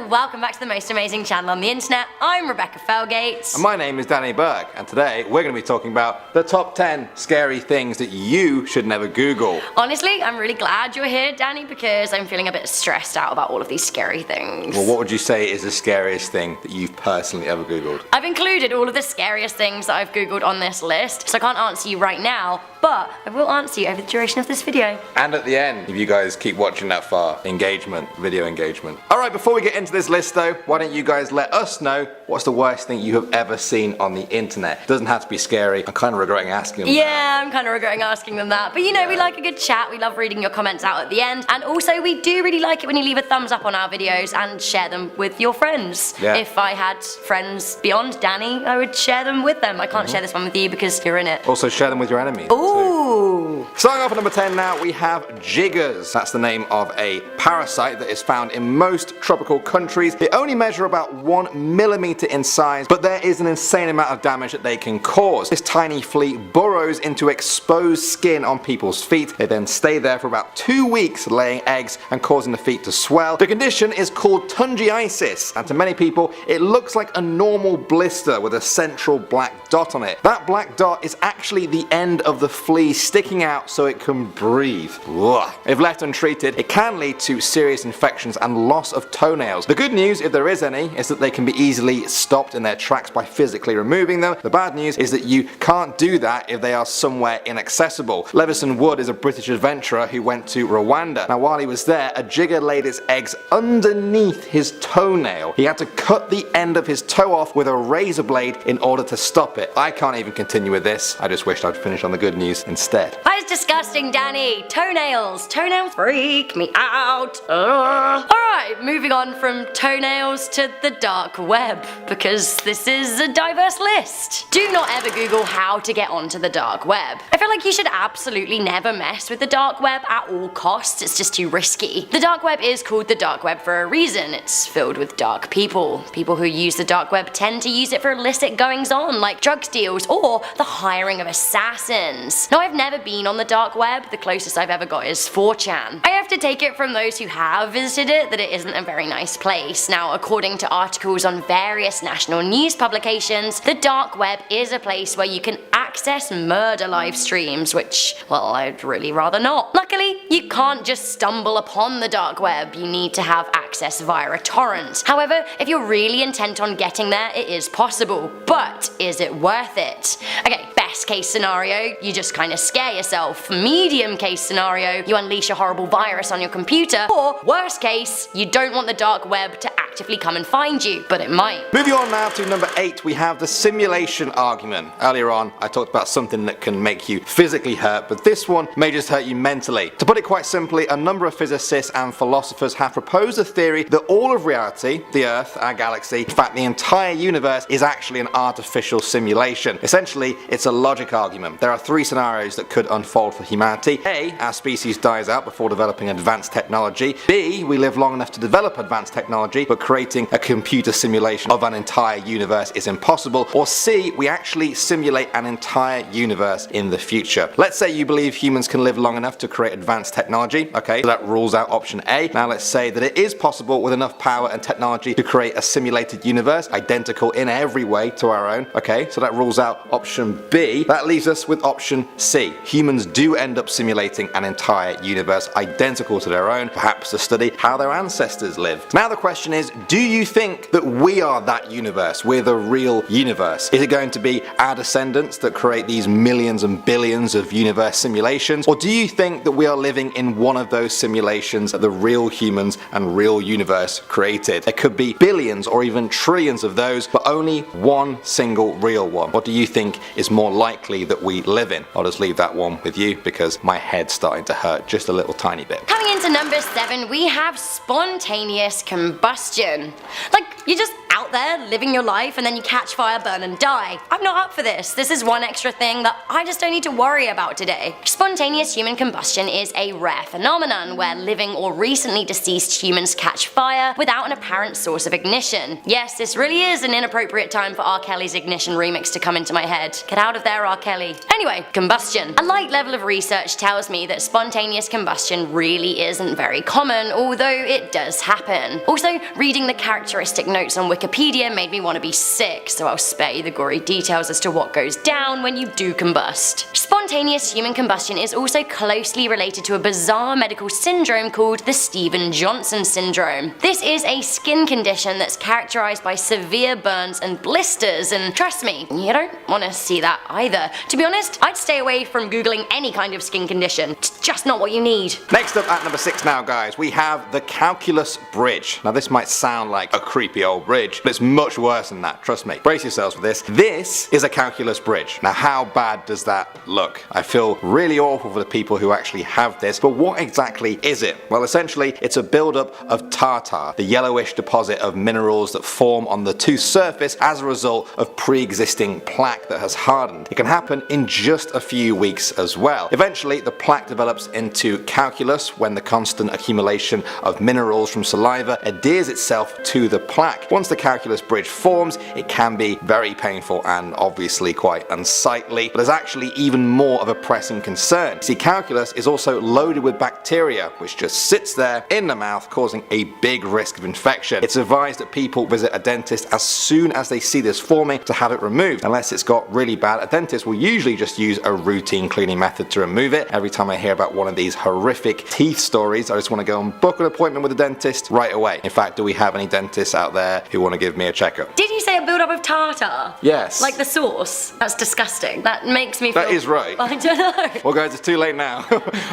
welcome back to the most amazing channel on the internet. I'm Rebecca Felgate. And my name is Danny Burke, and today we're going to be talking about the top 10 scary things that you should never Google. Honestly, I'm really glad you're here, Danny, because I'm feeling a bit stressed out about all of these scary things. Well, what would you say is the scariest thing that you've personally ever Googled? I've included all of the scariest things that I've Googled on this list, so I can't answer you right now, but I will answer you over the duration of this video. And at the end, if you guys keep watching that far, engagement, video engagement. Alright, before we get into this list though, why don't you guys let us know what's the worst thing you have ever seen on the internet? It doesn't have to be scary. I'm kind of regretting asking them. Yeah, I'm kind of regretting asking them that, but you know, we like a good chat. We love reading your comments out at the end, and also we do really like it when you leave a thumbs up on our videos and share them with your friends. Yeah. If I had friends beyond Danny, I would share them with them. I can't share this one with you because you're in it. Also share them with your enemies. Ooh. Starting off at number 10 now, we have jiggers. That's the name of a parasite that is found in most tropical countries. They only measure about 1 millimeter in size, but there is an insane amount of damage that they can cause. This tiny flea burrows into exposed skin on people's feet. They then stay there for about 2 weeks, laying eggs and causing the feet to swell. The condition is called tungiitis, and to many people, it looks like a normal blister with a central black dot on it. That black dot is actually the end of the flea sticking out so it can breathe. Ugh. If left untreated, it can lead to serious infections and loss of toenails. The good news, if there is any, is that they can be easily stopped in their tracks by physically removing them. The bad news is that you can't do that if they are somewhere inaccessible. Levison Wood is a British adventurer who went to Rwanda. Now while he was there, a jigger laid its eggs underneath his toenail. He had to cut the end of his toe off with a razor blade in order to stop it. I can't even continue with this. I just wished I'd finished on the good news instead. That is disgusting, Danny. Toenails. Toenails freak me out. Alright, moving on from toenails to the dark web, because this is a diverse list. Do not ever Google how to get onto the dark web. I feel like you should absolutely never mess with the dark web at all costs. It's just too risky. The dark web is called the dark web for a reason. It's filled with dark people. People who use the dark web tend to use it for illicit goings on, like drug deals or the hiring of assassins. Now, I've never been on the dark web. The closest I've ever got is 4chan. I have to take it from those who have visited it that it isn't a very nice place. Now, according to articles on various national news publications, the dark web is a place where you can access murder live streams, which, well, I'd really rather not. Luckily, you can't just stumble upon the dark web. You need to have access via a torrent. However, if you're really intent on getting there, it is possible. But is it worth it? Okay, best case scenario, you just kind of scare yourself. Medium case scenario, you unleash a horrible virus on your computer. Or worst case, you don't want the dark web to actively come and find you, but it might. Moving on now to number 8, we have the simulation argument. Earlier on, I talked about something that can make you physically hurt, but this one may just hurt you mentally. To put it quite simply, a number of physicists and philosophers have proposed a theory that all of reality, the Earth, our galaxy, in fact the entire universe, is actually an artificial simulation. Essentially, it's a logic argument. There are 3 scenarios that could unfold for humanity. A, our species dies out before developing advanced technology. B, we live long enough to develop advanced technology, but creating a computer simulation of an entire universe is impossible. Or C, we actually simulate an entire universe in the future. Let's say you believe humans can live long enough to create advanced technology. Okay, so that rules out option A. Now let's say that it is possible with enough power and technology to create a simulated universe identical in every way to our own. Okay, so that rules out option B. That leaves us with option C. Humans do end up simulating an entire universe identical to their own, perhaps to study how their ancestors lived. Now the question is, do you think that we are that universe? We're the real universe? Is it going to be our descendants that create these millions and billions of universe simulations? Or do you think that we are living in one of those simulations that the real humans and real universe created? There could be billions or even trillions of those, but only one single real one. What do you think is more likely that we live in? I'll just leave that one with you because my head's starting to hurt just a little tiny bit. Coming into number 7, we have spontaneous combustion. Like, you're just out out there living your life and then you catch fire, burn and die. I'm not up for this. This is one extra thing that I just don't need to worry about today. Spontaneous human combustion is a rare phenomenon where living or recently deceased humans catch fire without an apparent source of ignition. Yes, this really is an inappropriate time for R. Kelly's Ignition remix to come into my head. Get out of there, R. Kelly. Anyway, combustion. A light level of research tells me that spontaneous combustion really isn't very common, although it does happen. Also, reading the characteristic notes on Wikipedia made me want to be sick, so I'll spare you the gory details as to what goes down when you do combust. Spontaneous human combustion is also closely related to a bizarre medical syndrome called the Stevens-Johnson syndrome. This is a skin condition that's characterized by severe burns and blisters, and trust me, you don't want to see that either. To be honest, I'd stay away from googling any kind of skin condition. It's just not what you need. Next up at number 6 now, guys, we have the Calculus Bridge. Now this might sound like a creepy old bridge, but it's much worse than that, trust me. Brace yourselves for this. This is a calculus bridge. Now how bad does that look? I feel really awful for the people who actually have this, but what exactly is it? Well, essentially it's a buildup of tartar, the yellowish deposit of minerals that form on the tooth surface as a result of pre-existing plaque that has hardened. It can happen in just a few weeks as well. Eventually the plaque develops into calculus when the constant accumulation of minerals from saliva adheres itself to the plaque. Once the calculus bridge forms, it can be very painful and obviously quite unsightly, but there's actually even more of a pressing concern. See, calculus is also loaded with bacteria, which just sits there in the mouth, causing a big risk of infection. It's advised that people visit a dentist as soon as they see this forming to have it removed. Unless it's got really bad, a dentist will usually just use a routine cleaning method to remove it. Every time I hear about one of these horrific teeth stories, I just want to go and book an appointment with a dentist right away. In fact, do we have any dentists out there who want to give me a checkup? Did you say a build-up of tartar? Yes. Like the sauce? That's disgusting. That makes me feel... That is right. I don't know. Well guys, it's too late now.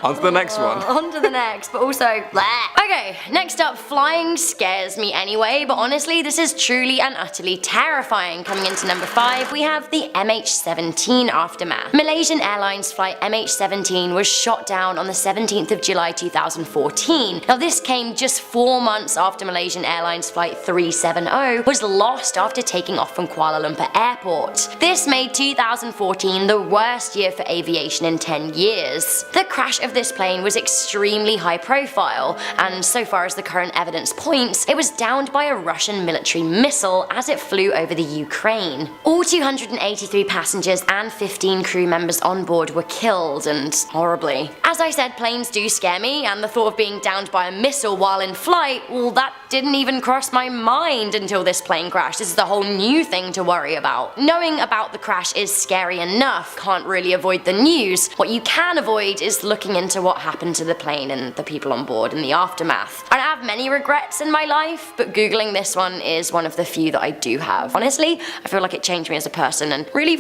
On to the next one. On to the next, but also bleh. Okay, next up, flying scares me anyway, but honestly this is truly and utterly terrifying. Coming into number 5, we have the MH17 aftermath. Malaysian Airlines flight MH17 was shot down on the 17th of July 2014. Now this came just 4 months after Malaysian Airlines flight 370 was lost after taking off from Kuala Lumpur Airport. This made 2014 the worst year for aviation in 10 years. The crash of this plane was extremely high profile, and so far as the current evidence points, it was downed by a Russian military missile as it flew over the Ukraine. All 283 passengers and 15 crew members on board were killed, and horribly. As I said, planes do scare me, and the thought of being downed by a missile while in flight, well, that didn't even cross my mind until this plane crash. This is a whole new thing to worry about. Knowing about the crash is scary enough, can't really avoid the news. What you can avoid is looking into what happened to the plane and the people on board in the aftermath. I don't have many regrets in my life, but googling this one is one of the few that I do have. Honestly, I feel like it changed me as a person, and really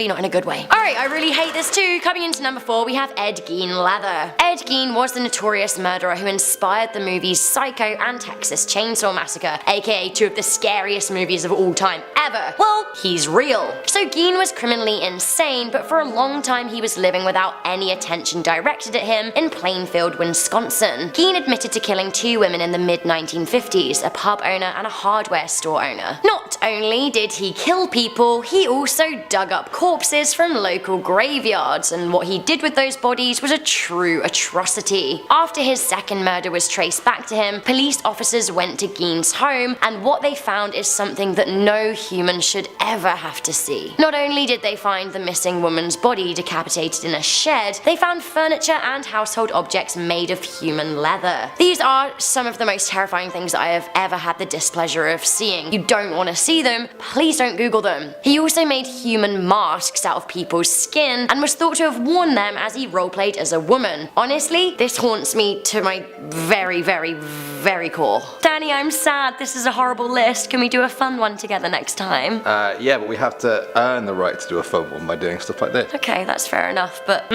not in a good way. Alright, I really hate this too. Coming into number 4, we have Ed Gein Leather. Ed Gein was the notorious murderer who inspired the movies Psycho and Texas Chainsaw Massacre, aka 2 of the scariest movies of all time ever. Well, he's real. So Gein was criminally insane, but for a long time he was living without any attention directed at him in Plainfield, Wisconsin. Gein admitted to killing 2 women in the mid-1950s, a pub owner and a hardware store owner. Not only did he kill people, he also dug up corpses from local graveyards, and what he did with those bodies was a true atrocity. After his second murder was traced back to him, police officers went to Gein's home, and what they found is something that no human should ever have to see. Not only did they find the missing woman's body decapitated in a shed, they found furniture and household objects made of human leather. These are some of the most terrifying things that I have ever had the displeasure of seeing. You don't want to see them, please don't Google them. He also made human masks out of people's skin and was thought to have worn them as he roleplayed as a woman. Honestly, this haunts me to my very core. Danny, I'm sad. This is a horrible list. Can we do a fun one together next time? Yeah, but we have to earn the right to do a fun one by doing stuff like this. Okay, that's fair enough, but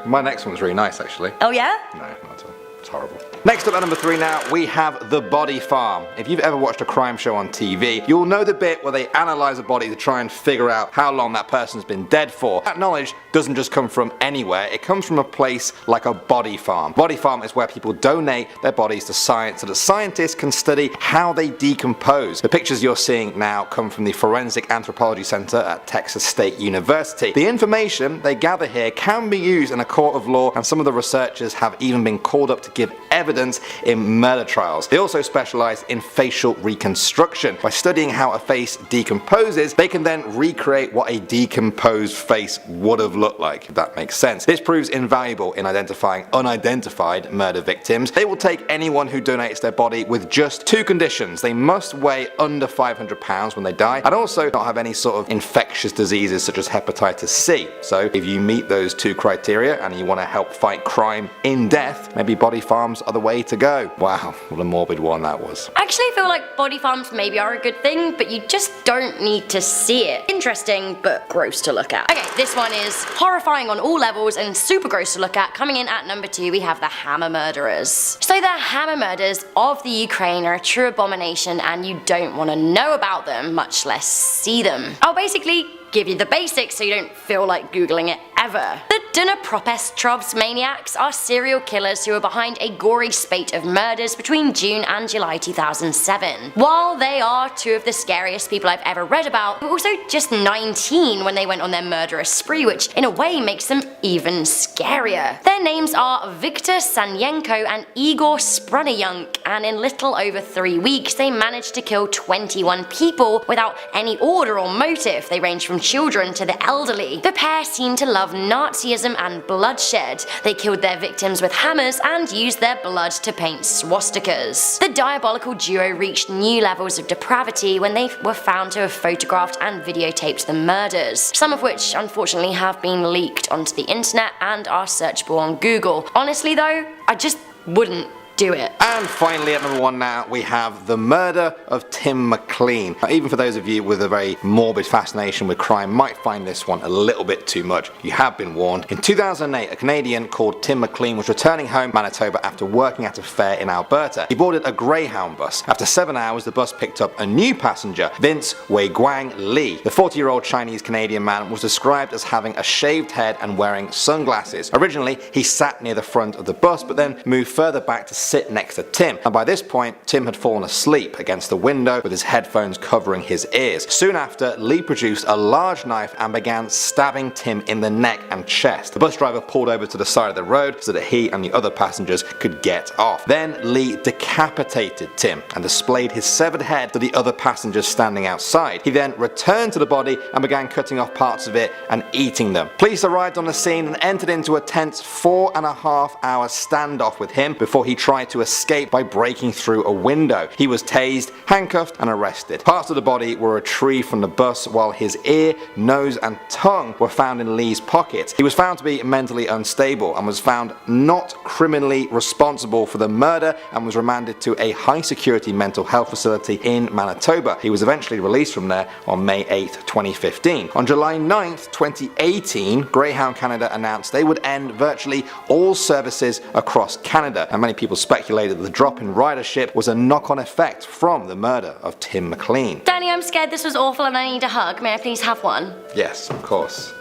My next one's really nice, actually. oh yeah? No, not at all. It's horrible. Next up at number 3 now, we have The Body Farm. If you've ever watched a crime show on TV, you'll know the bit where they analyze a body to try and figure out how long that person's been dead for. That knowledge doesn't just come from anywhere, it comes from a place like a body farm. Body farm is where people donate their bodies to science so that scientists can study how they decompose. The pictures you're seeing now come from the Forensic Anthropology Center at Texas State University. The information they gather here can be used in a court of law, and some of the researchers have even been called up to give evidence in murder trials. They also specialize in facial reconstruction. By studying how a face decomposes, they can then recreate what a decomposed face would have looked like, if that makes sense. This proves invaluable in identifying unidentified murder victims. They will take anyone who donates their body with just 2 conditions. They must weigh under 500 pounds when they die, and also not have any sort of infectious diseases such as hepatitis C. So if you meet those 2 criteria and you want to help fight crime in death, maybe body farms are the way to go. Wow, what a morbid one that was. I actually feel like body farms maybe are a good thing, but you just don't need to see it. Interesting, but gross to look at. Okay, this one is horrifying on all levels and super gross to look at. Coming in at number 2, we have the Hammer Murderers. So the Hammer Murders of the Ukraine are a true abomination, and you don't want to know about them, much less see them. I'll basically give you the basics so you don't feel like googling it ever. The Dnipropetrovsk maniacs are serial killers who are behind a gory spate of murders between June and July 2007. While they are 2 of the scariest people I've ever read about, they were also just 19 when they went on their murderous spree, which in a way makes them even scarier. Their names are Viktor Sanyenko and Igor Spranyunk, and in little over 3 weeks they managed to kill 21 people without any order or motive. They range from children to the elderly. The pair seemed to love Nazism and bloodshed. They killed their victims with hammers and used their blood to paint swastikas. The diabolical duo reached new levels of depravity when they were found to have photographed and videotaped the murders, some of which unfortunately have been leaked onto the internet and are searchable on Google. Honestly though, I just wouldn't do it. And finally at number 1 now, we have The Murder of Tim McLean. Now, even for those of you with a very morbid fascination with crime might find this one a little bit too much. You have been warned. In 2008, a Canadian called Tim McLean was returning home Manitoba after working at a fair in Alberta. He boarded a Greyhound bus. After 7 hours, the bus picked up a new passenger, Vince Weiguang Li. The 40-year-old Chinese-Canadian man was described as having a shaved head and wearing sunglasses. Originally, he sat near the front of the bus, but then moved further back to sit next to Tim, and by this point Tim had fallen asleep against the window with his headphones covering his ears. Soon after, Lee produced a large knife and began stabbing Tim in the neck and chest. The bus driver pulled over to the side of the road so that he and the other passengers could get off. Then Lee decapitated Tim and displayed his severed head to the other passengers standing outside. He then returned to the body and began cutting off parts of it and eating them. Police arrived on the scene and entered into a tense 4.5-hour standoff with him before he tried to escape by breaking through a window. He was tased, handcuffed and arrested. Parts of the body were retrieved from the bus while his ear, nose and tongue were found in Lee's pockets. He was found to be mentally unstable and was found not criminally responsible for the murder and was remanded to a high security mental health facility in Manitoba. He was eventually released from there on May 8, 2015. On July 9th, 2018, Greyhound Canada announced they would end virtually all services across Canada, and many people speculated that the drop in ridership was a knock-on effect from the murder of Tim McLean. Danny, I'm scared this was awful and I need a hug. May I please have one? Yes, of course.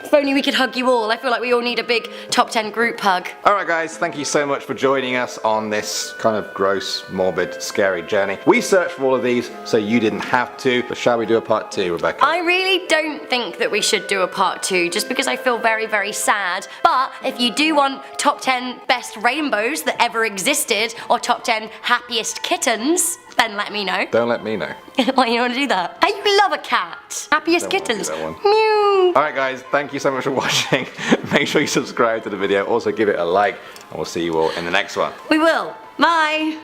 If only we could hug you all. I feel like we all need a big top 10 group hug. Alright guys, thank you so much for joining us on this kind of gross, morbid, scary journey. We searched for all of these so you didn't have to, but shall we do a part 2, Rebecca? I really don't think that we should do a part 2 just because I feel very, very sad. But if you do want top 10 best rainbows that ever existed or top 10 happiest kittens, then let me know. Don't let me know. Why you want to do that? Hey, you love a cat. Happiest Don't want to kittens. do that one. Mew. Alright guys, thank you so much for watching. Make sure you subscribe to the video, also give it a like, and we'll see you all in the next one. We will. Bye.